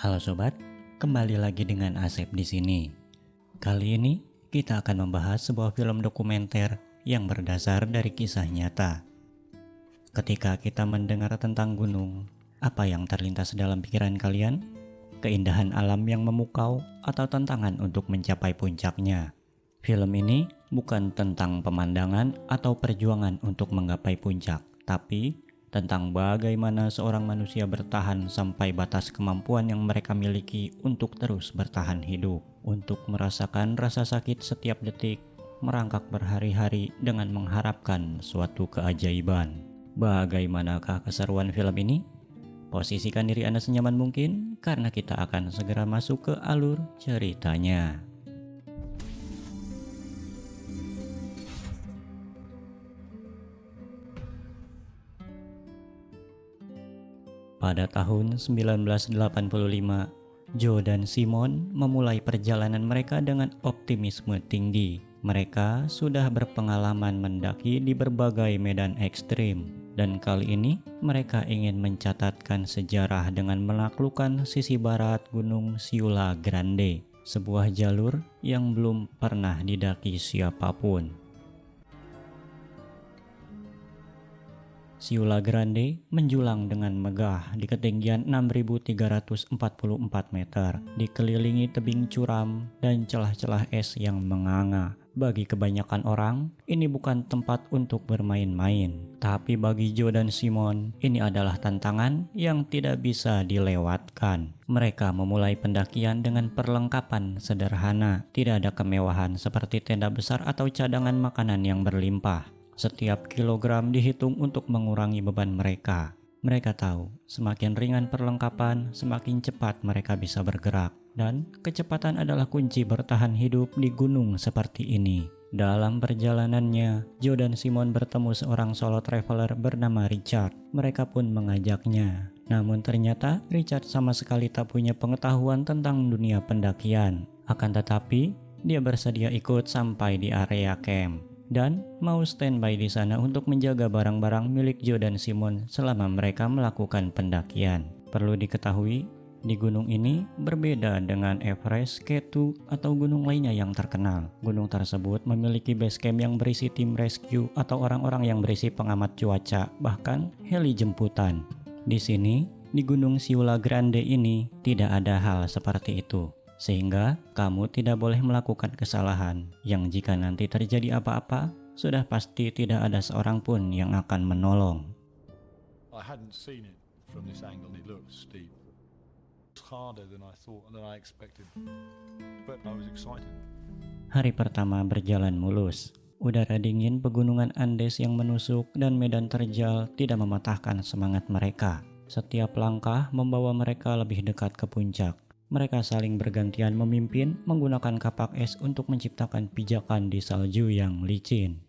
Halo sobat, kembali lagi dengan Asep di sini. Kali ini kita akan membahas sebuah film dokumenter yang berdasar dari kisah nyata. Ketika kita mendengar tentang gunung, apa yang terlintas dalam pikiran kalian? Keindahan alam yang memukau atau tantangan untuk mencapai puncaknya? Film ini bukan tentang pemandangan atau perjuangan untuk menggapai puncak, tapi tentang bagaimana seorang manusia bertahan sampai batas kemampuan yang mereka miliki untuk terus bertahan hidup, untuk merasakan rasa sakit setiap detik, merangkak berhari-hari dengan mengharapkan suatu keajaiban. Bagaimanakah keseruan film ini? Posisikan diri Anda senyaman mungkin karena kita akan segera masuk ke alur ceritanya. Pada tahun 1985, Joe dan Simon memulai perjalanan mereka dengan optimisme tinggi. Mereka sudah berpengalaman mendaki di berbagai medan ekstrim, dan kali ini mereka ingin mencatatkan sejarah dengan menaklukkan sisi barat Gunung Siula Grande, sebuah jalur yang belum pernah didaki siapapun. Siula Grande menjulang dengan megah di ketinggian 6.344 meter, dikelilingi tebing curam dan celah-celah es yang menganga. Bagi kebanyakan orang, ini bukan tempat untuk bermain-main. Tapi bagi Joe dan Simon, ini adalah tantangan yang tidak bisa dilewatkan. Mereka memulai pendakian dengan perlengkapan sederhana, tidak ada kemewahan seperti tenda besar atau cadangan makanan yang berlimpah. Setiap kilogram dihitung untuk mengurangi beban mereka. Mereka tahu, semakin ringan perlengkapan, semakin cepat mereka bisa bergerak. Dan kecepatan adalah kunci bertahan hidup di gunung seperti ini. Dalam perjalanannya, Joe dan Simon bertemu seorang solo traveler bernama Richard. Mereka pun mengajaknya. Namun ternyata Richard sama sekali tak punya pengetahuan tentang dunia pendakian. Akan tetapi, dia bersedia ikut sampai di area camp dan mau standby di sana untuk menjaga barang-barang milik Joe dan Simon selama mereka melakukan pendakian. Perlu diketahui, di gunung ini berbeda dengan Everest, K2, atau gunung lainnya yang terkenal. Gunung tersebut memiliki base camp yang berisi tim rescue atau orang-orang yang berisi pengamat cuaca, bahkan heli jemputan. Di sini, di Gunung Siula Grande ini, tidak ada hal seperti itu. Sehingga kamu tidak boleh melakukan kesalahan yang jika nanti terjadi apa-apa, sudah pasti tidak ada seorang pun yang akan menolong. I hadn't seen it from this angle. It looks steep. It's harder than I expected. But I was excited. Hari pertama berjalan mulus. Udara dingin pegunungan Andes yang menusuk dan medan terjal tidak mematahkan semangat mereka. Setiap langkah membawa mereka lebih dekat ke puncak. Mereka saling bergantian memimpin menggunakan kapak es untuk menciptakan pijakan di salju yang licin.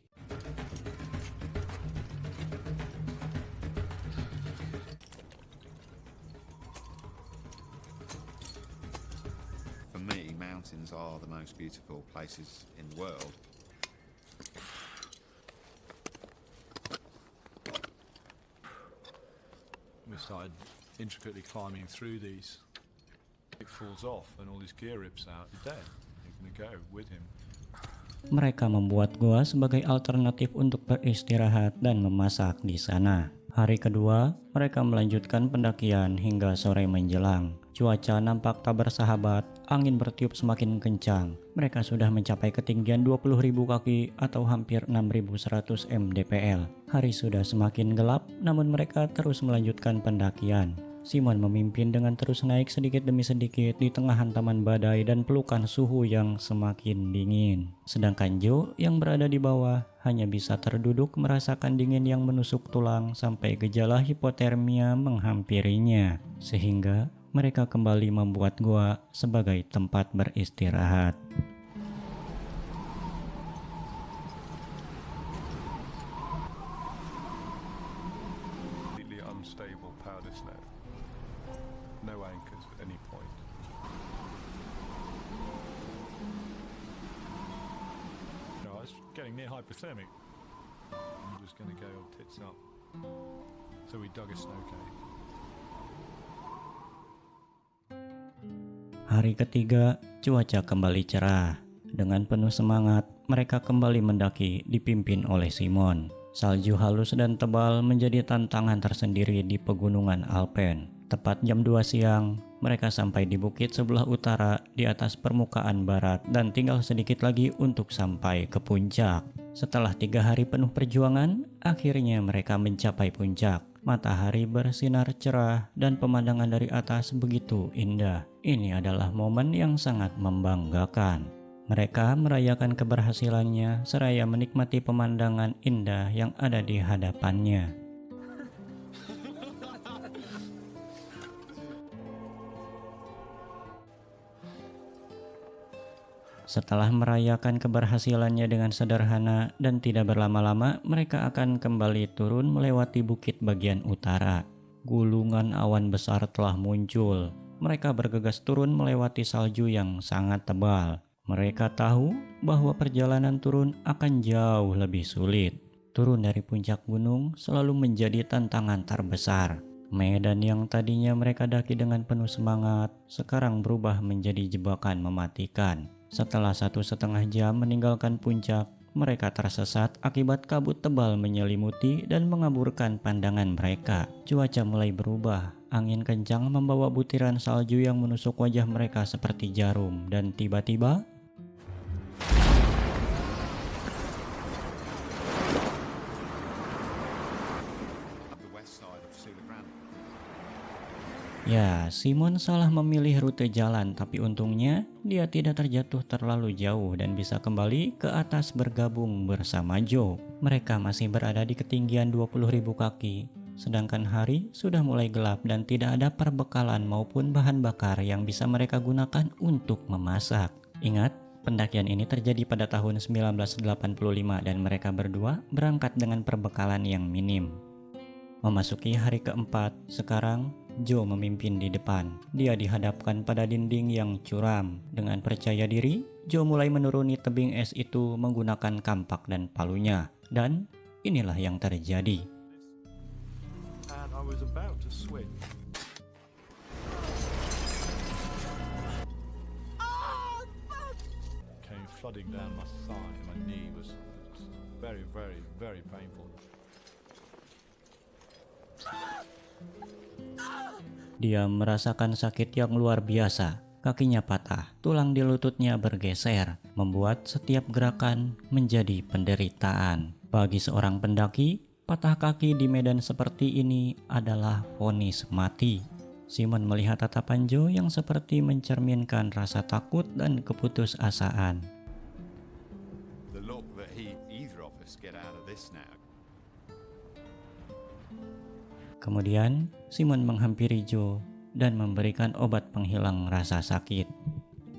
For me, mountains are the most beautiful places in the world. We started intricately climbing through these. It falls off and all his gear rips out. You're dead. You're going to go with him. Mereka membuat gua sebagai alternatif untuk beristirahat dan memasak di sana. Hari kedua, mereka melanjutkan pendakian hingga sore menjelang. Cuaca nampak tak bersahabat, angin bertiup semakin kencang. Mereka sudah mencapai ketinggian 20.000 kaki atau hampir 6.100 mdpl. Hari sudah semakin gelap, namun mereka terus melanjutkan pendakian. Simon memimpin dengan terus naik sedikit demi sedikit di tengah hantaman badai dan pelukan suhu yang semakin dingin. Sedangkan Joe yang berada di bawah hanya bisa terduduk merasakan dingin yang menusuk tulang sampai gejala hipotermia menghampirinya. Sehingga mereka kembali membuat gua sebagai tempat beristirahat. Completely unstable powder snow. No anchors at any point. No, I was getting near hypothermic. It was going to go tits up. So we dug a snow cave. Hari ketiga, cuaca kembali cerah. Dengan penuh semangat, mereka kembali mendaki dipimpin oleh Simon. Salju halus dan tebal menjadi tantangan tersendiri di pegunungan Alpen. Tepat jam 2 siang, mereka sampai di bukit sebelah utara di atas permukaan barat dan tinggal sedikit lagi untuk sampai ke puncak. Setelah 3 hari penuh perjuangan, akhirnya mereka mencapai puncak. Matahari bersinar cerah dan pemandangan dari atas begitu indah. Ini adalah momen yang sangat membanggakan. Mereka merayakan keberhasilannya seraya menikmati pemandangan indah yang ada di hadapannya. Setelah merayakan keberhasilannya dengan sederhana dan tidak berlama-lama, mereka akan kembali turun melewati bukit bagian utara. Gulungan awan besar telah muncul. Mereka bergegas turun melewati salju yang sangat tebal. Mereka tahu bahwa perjalanan turun akan jauh lebih sulit. Turun dari puncak gunung selalu menjadi tantangan terbesar. Medan yang tadinya mereka daki dengan penuh semangat, sekarang berubah menjadi jebakan mematikan. Setelah 1,5 jam meninggalkan puncak, mereka tersesat akibat kabut tebal menyelimuti dan mengaburkan pandangan mereka. Cuaca mulai berubah. Angin kencang membawa butiran salju yang menusuk wajah mereka seperti jarum, dan tiba-tiba Up the west side of Sulagrand. ya, Simon salah memilih rute jalan, tapi untungnya dia tidak terjatuh terlalu jauh dan bisa kembali ke atas bergabung bersama Joe. Mereka masih berada di ketinggian 20.000 kaki, sedangkan hari sudah mulai gelap dan tidak ada perbekalan maupun bahan bakar yang bisa mereka gunakan untuk memasak. Ingat, pendakian ini terjadi pada tahun 1985 dan mereka berdua berangkat dengan perbekalan yang minim. Memasuki hari keempat, sekarang Joe memimpin di depan. Dia dihadapkan pada dinding yang curam. Dengan percaya diri, Joe mulai menuruni tebing es itu menggunakan kampak dan palunya. Dan inilah yang terjadi. And I was about to swing. Came flooding down my thigh. My knee was very, very, very painful. Dia merasakan sakit yang luar biasa. Kakinya patah, tulang di lututnya bergeser, membuat setiap gerakan menjadi penderitaan. Bagi seorang pendaki, patah kaki di medan seperti ini adalah vonis mati. Simon melihat tatapan Joe yang seperti mencerminkan rasa takut dan keputusasaan. The look that either of us get out of this now. Kemudian, Simon menghampiri Joe dan memberikan obat penghilang rasa sakit.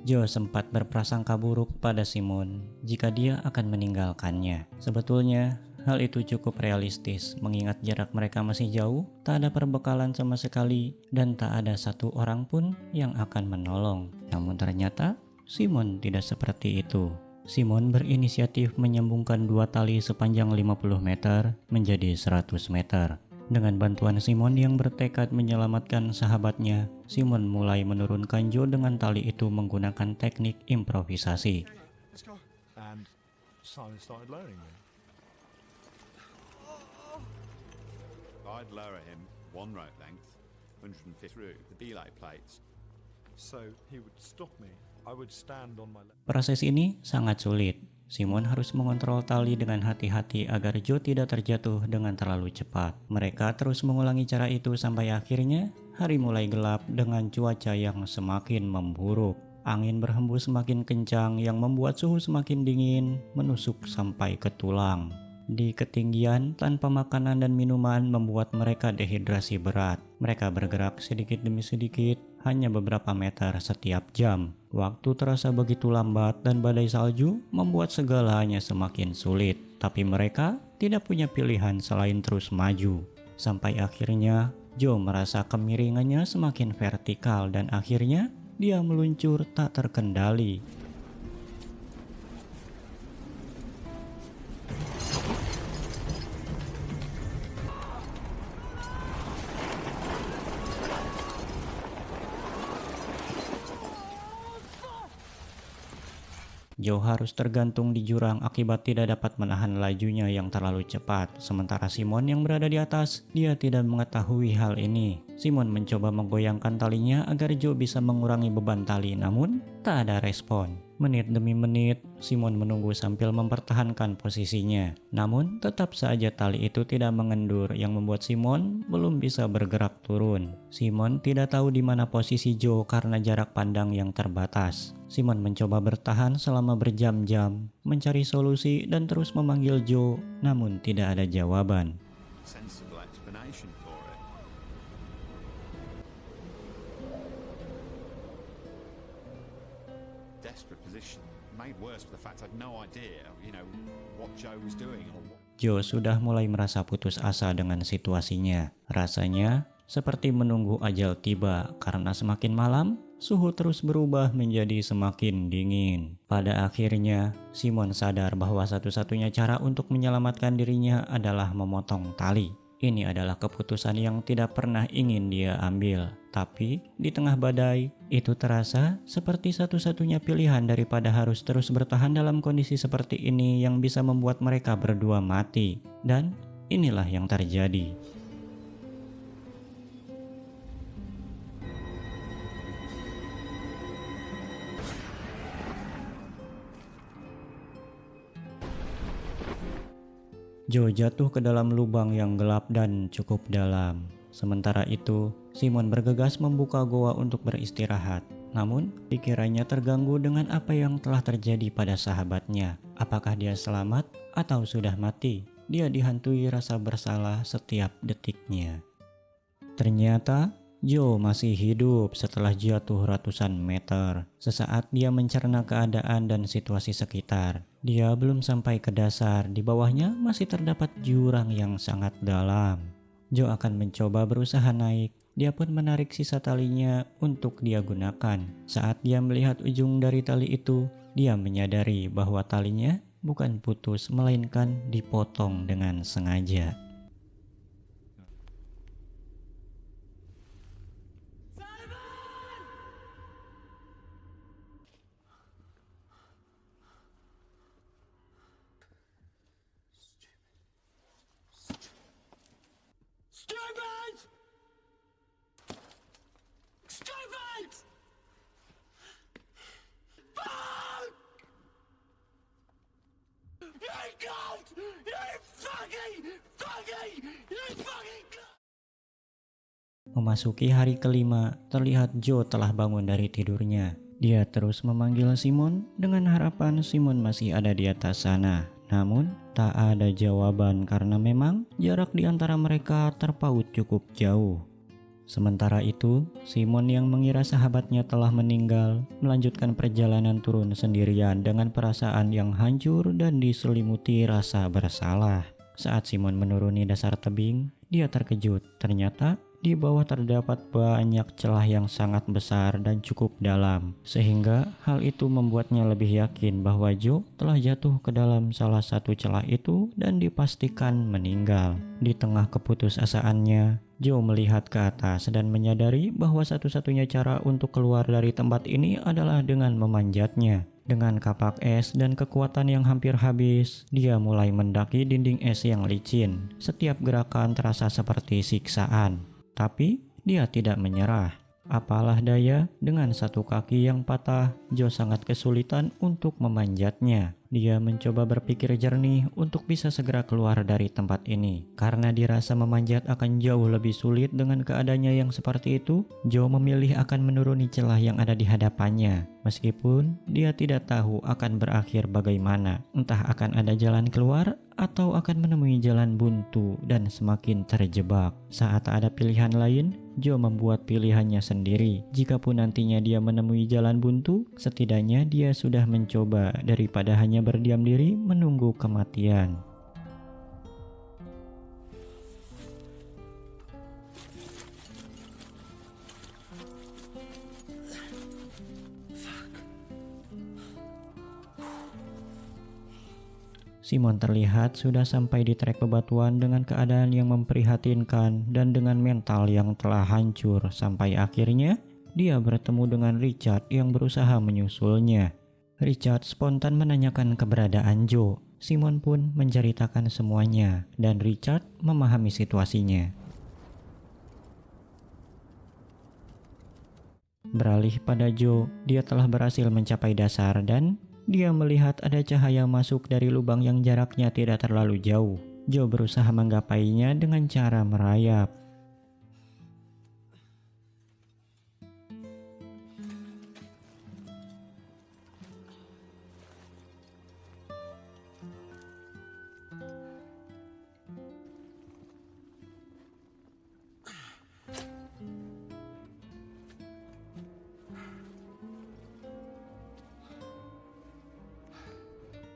Joe sempat berprasangka buruk pada Simon jika dia akan meninggalkannya. Sebetulnya, hal itu cukup realistis mengingat jarak mereka masih jauh, tak ada perbekalan sama sekali, dan tak ada satu orang pun yang akan menolong. Namun ternyata, Simon tidak seperti itu. Simon berinisiatif menyambungkan 2 tali sepanjang 50 meter menjadi 100 meter. Dengan bantuan Simon yang bertekad menyelamatkan sahabatnya, Simon mulai menurunkan Joe dengan tali itu menggunakan teknik improvisasi. And Simon started lowering me. I'd lower him 1 rope length, 150 through the belay plates. So he would stop me. I would stand on my leg. Proses ini sangat sulit. Simon harus mengontrol tali dengan hati-hati agar Joe tidak terjatuh dengan terlalu cepat. Mereka terus mengulangi cara itu sampai akhirnya hari mulai gelap dengan cuaca yang semakin memburuk. Angin berhembus semakin kencang yang membuat suhu semakin dingin, menusuk sampai ke tulang. Di ketinggian, tanpa makanan dan minuman membuat mereka dehidrasi berat. Mereka bergerak sedikit demi sedikit, hanya beberapa meter setiap jam. Waktu terasa begitu lambat dan badai salju membuat segalanya semakin sulit. Tapi mereka tidak punya pilihan selain terus maju. Sampai akhirnya, Joe merasa kemiringannya semakin vertikal dan akhirnya dia meluncur tak terkendali. Joe harus tergantung di jurang akibat tidak dapat menahan lajunya yang terlalu cepat. Sementara Simon yang berada di atas, dia tidak mengetahui hal ini. Simon mencoba menggoyangkan talinya agar Joe bisa mengurangi beban tali, namun tak ada respon. Menit demi menit, Simon menunggu sambil mempertahankan posisinya. Namun, tetap saja tali itu tidak mengendur yang membuat Simon belum bisa bergerak turun. Simon tidak tahu di mana posisi Joe karena jarak pandang yang terbatas. Simon mencoba bertahan selama berjam-jam, mencari solusi dan terus memanggil Joe, namun tidak ada jawaban. Sensible explanation for it. Desperate position, made worse by the fact I'd no idea, what Joe was doing or what. Joe sudah mulai merasa putus asa dengan situasinya. Rasanya seperti menunggu ajal tiba karena semakin malam, suhu terus berubah menjadi semakin dingin. Pada akhirnya, Simon sadar bahwa satu-satunya cara untuk menyelamatkan dirinya adalah memotong tali. Ini adalah keputusan yang tidak pernah ingin dia ambil. Tapi di tengah badai, itu terasa seperti satu-satunya pilihan daripada harus terus bertahan dalam kondisi seperti ini yang bisa membuat mereka berdua mati. Dan inilah yang terjadi. Joe jatuh ke dalam lubang yang gelap dan cukup dalam. Sementara itu, Simon bergegas membuka goa untuk beristirahat. Namun, pikirannya terganggu dengan apa yang telah terjadi pada sahabatnya. Apakah dia selamat atau sudah mati? Dia dihantui rasa bersalah setiap detiknya. Ternyata, Joe masih hidup setelah jatuh ratusan meter. Sesaat dia mencerna keadaan dan situasi sekitar. Dia belum sampai ke dasar, di bawahnya masih terdapat jurang yang sangat dalam. Joe akan mencoba berusaha naik. Dia pun menarik sisa talinya untuk dia gunakan. Saat dia melihat ujung dari tali itu, dia menyadari bahwa talinya bukan putus, melainkan dipotong dengan sengaja. Stupid! Stupid! Fuck! You cunt! You fucking cunt! Memasuki hari kelima, terlihat Joe telah bangun dari tidurnya. Dia terus memanggil Simon dengan harapan Simon masih ada di atas sana. Namun, tak ada jawaban karena memang jarak di antara mereka terpaut cukup jauh. Sementara itu, Simon yang mengira sahabatnya telah meninggal, melanjutkan perjalanan turun sendirian dengan perasaan yang hancur dan diselimuti rasa bersalah. Saat Simon menuruni dasar tebing, dia terkejut. Ternyata di bawah terdapat banyak celah yang sangat besar dan cukup dalam, sehingga hal itu membuatnya lebih yakin bahwa Joe telah jatuh ke dalam salah satu celah itu dan dipastikan meninggal. Di tengah keputusasaannya, Joe melihat ke atas dan menyadari bahwa satu-satunya cara untuk keluar dari tempat ini adalah dengan memanjatnya. Dengan kapak es dan kekuatan yang hampir habis, dia mulai mendaki dinding es yang licin. Setiap gerakan terasa seperti siksaan. Tapi dia tidak menyerah. Apalah daya, dengan satu kaki yang patah, Joe sangat kesulitan untuk memanjatnya. Dia mencoba berpikir jernih untuk bisa segera keluar dari tempat ini. Karena dirasa memanjat akan jauh lebih sulit dengan keadaannya yang seperti itu, Joe memilih akan menuruni celah yang ada di hadapannya. Meskipun dia tidak tahu akan berakhir bagaimana, entah akan ada jalan keluar atau akan menemui jalan buntu dan semakin terjebak. Saat tak ada pilihan lain, Joe membuat pilihannya sendiri. Jikapun nantinya dia menemui jalan buntu, setidaknya dia sudah mencoba daripada hanya berdiam diri menunggu kematian. Simon terlihat sudah sampai di trek bebatuan dengan keadaan yang memprihatinkan dan dengan mental yang telah hancur sampai akhirnya dia bertemu dengan Richard yang berusaha menyusulnya. Richard spontan menanyakan keberadaan Joe. Simon pun menceritakan semuanya dan Richard memahami situasinya. Beralih pada Joe, dia telah berhasil mencapai dasar dan dia melihat ada cahaya masuk dari lubang yang jaraknya tidak terlalu jauh. Joe berusaha menggapainya dengan cara merayap.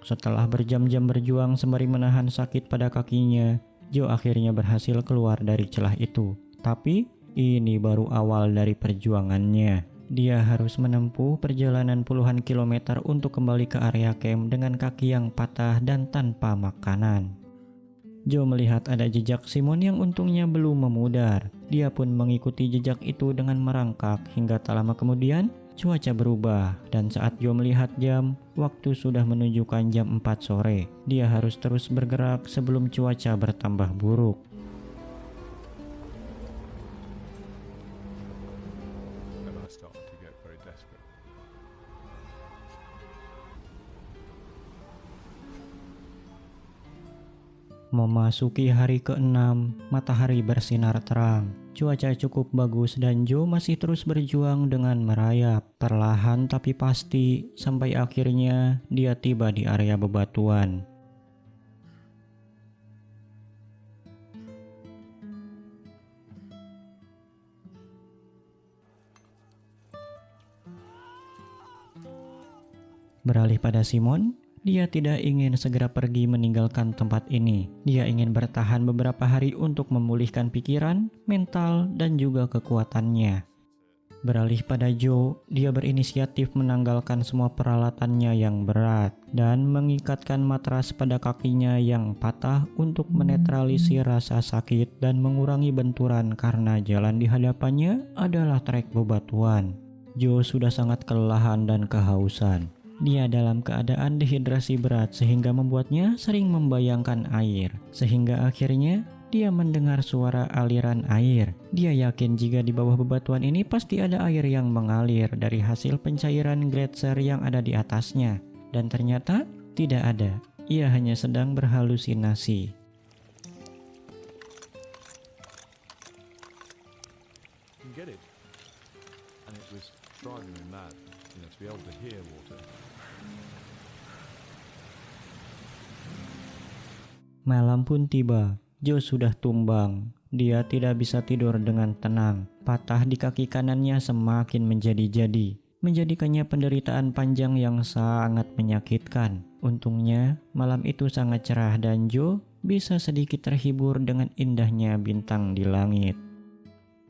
Setelah berjam-jam berjuang sembari menahan sakit pada kakinya, Joe akhirnya berhasil keluar dari celah itu. Tapi ini baru awal dari perjuangannya. Dia harus menempuh perjalanan puluhan kilometer untuk kembali ke area camp dengan kaki yang patah dan tanpa makanan. Joe melihat ada jejak Simon yang untungnya belum memudar. Dia pun mengikuti jejak itu dengan merangkak hingga tak lama kemudian cuaca berubah dan saat Joe melihat jam, waktu sudah menunjukkan jam 4 sore. Dia harus terus bergerak sebelum cuaca bertambah buruk. And I started to get very desperate. Memasuki hari ke-6, matahari bersinar terang. Cuaca cukup bagus dan Joe masih terus berjuang dengan merayap, perlahan tapi pasti, sampai akhirnya dia tiba di area bebatuan. Beralih pada Simon, dia tidak ingin segera pergi meninggalkan tempat ini. Dia ingin bertahan beberapa hari untuk memulihkan pikiran, mental, dan juga kekuatannya. Beralih pada Joe, dia berinisiatif menanggalkan semua peralatannya yang berat dan mengikatkan matras pada kakinya yang patah untuk menetralisir rasa sakit dan mengurangi benturan karena jalan di hadapannya adalah trek bebatuan. Joe sudah sangat kelelahan dan kehausan. Dia dalam keadaan dehidrasi berat sehingga membuatnya sering membayangkan air. Sehingga akhirnya dia mendengar suara aliran air. Dia yakin jika di bawah bebatuan ini pasti ada air yang mengalir dari hasil pencairan gletser yang ada di atasnya. Dan ternyata tidak ada. Ia hanya sedang berhalusinasi. You can get it. And it was driving me mad, to be able to hear water. Malam pun tiba. Joe sudah tumbang. Dia tidak bisa tidur dengan tenang. Patah di kaki kanannya semakin menjadi-jadi, menjadikannya penderitaan panjang yang sangat menyakitkan. Untungnya malam itu sangat cerah dan Joe bisa sedikit terhibur dengan indahnya bintang di langit.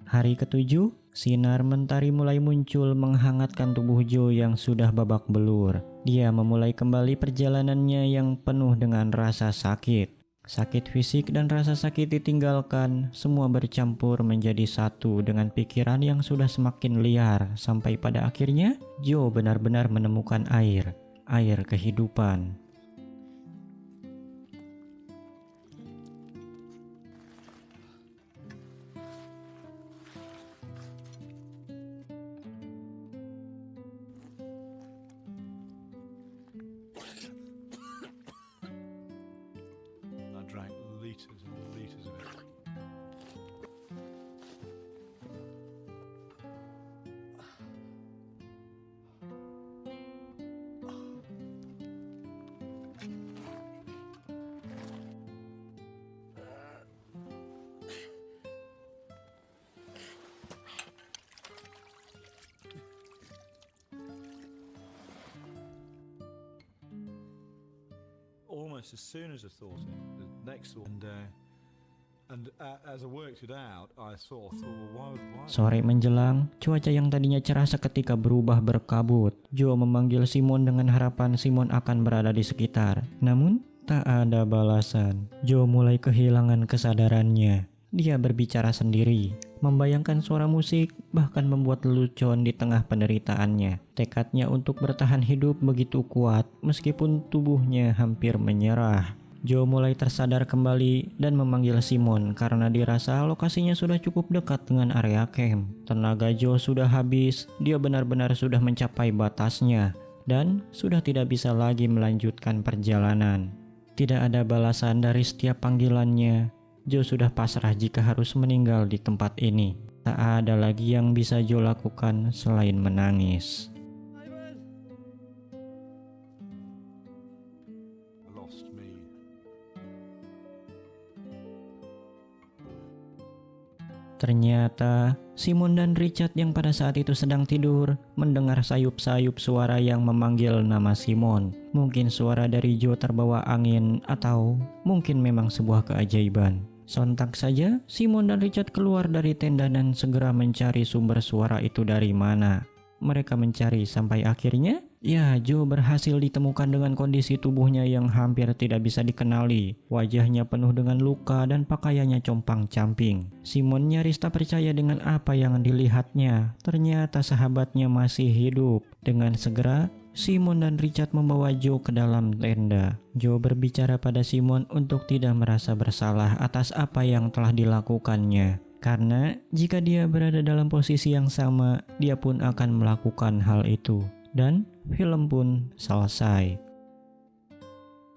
Hari ke-7, sinar mentari mulai muncul menghangatkan tubuh Joe yang sudah babak belur. Dia memulai kembali perjalanannya yang penuh dengan rasa sakit. Sakit fisik dan rasa sakit ditinggalkan, semua bercampur menjadi satu dengan pikiran yang sudah semakin liar sampai pada akhirnya Joe benar-benar menemukan air kehidupan. I drank litres and litres of it. Almost as soon as I thought it, the next thought, and as I worked it out, I sort of thought, well, why? Sore menjelang, cuaca yang tadinya cerah seketika berubah berkabut. Joe memanggil Simon dengan harapan Simon akan berada di sekitar. Namun, tak ada balasan. Joe mulai kehilangan kesadarannya. Dia berbicara sendiri. Membayangkan suara musik bahkan membuat lelucon di tengah penderitaannya. Tekadnya untuk bertahan hidup begitu kuat meskipun tubuhnya hampir menyerah. Joe mulai tersadar kembali dan memanggil Simon karena dirasa lokasinya sudah cukup dekat dengan area camp. Tenaga Joe sudah habis, dia benar-benar sudah mencapai batasnya dan sudah tidak bisa lagi melanjutkan perjalanan. Tidak ada balasan dari setiap panggilannya. Joe sudah pasrah jika harus meninggal di tempat ini. Tak ada lagi yang bisa Joe lakukan selain menangis. Lost me. Ternyata Simon dan Richard yang pada saat itu sedang tidur mendengar sayup-sayup suara yang memanggil nama Simon. Mungkin suara dari Joe terbawa angin atau mungkin memang sebuah keajaiban. Sontak saja Simon dan Richard keluar dari tenda dan segera mencari sumber suara itu dari mana. Mereka mencari sampai akhirnya, Joe berhasil ditemukan dengan kondisi tubuhnya yang hampir tidak bisa dikenali. Wajahnya penuh dengan luka dan pakaiannya compang-camping. Simon nyaris tak percaya dengan apa yang dilihatnya. Ternyata sahabatnya masih hidup. Dengan segera, Simon dan Richard membawa Joe ke dalam tenda. Joe berbicara pada Simon untuk tidak merasa bersalah atas apa yang telah dilakukannya. Karena jika dia berada dalam posisi yang sama, dia pun akan melakukan hal itu. Dan film pun selesai.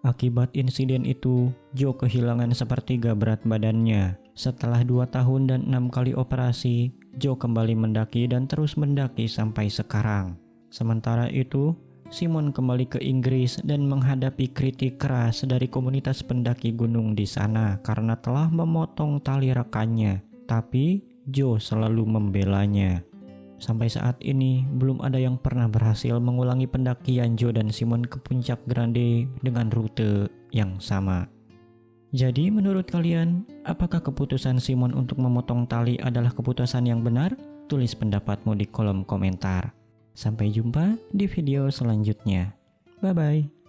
Akibat insiden itu, Joe kehilangan sepertiga berat badannya. Setelah 2 tahun dan 6 kali operasi, Joe kembali mendaki dan terus mendaki sampai sekarang. Sementara itu, Simon kembali ke Inggris dan menghadapi kritik keras dari komunitas pendaki gunung di sana karena telah memotong tali rekannya. Tapi Joe selalu membelanya. Sampai saat ini belum ada yang pernah berhasil mengulangi pendakian Joe dan Simon ke puncak Grande dengan rute yang sama. Jadi menurut kalian, apakah keputusan Simon untuk memotong tali adalah keputusan yang benar? Tulis pendapatmu di kolom komentar. Sampai jumpa di video selanjutnya. Bye-bye.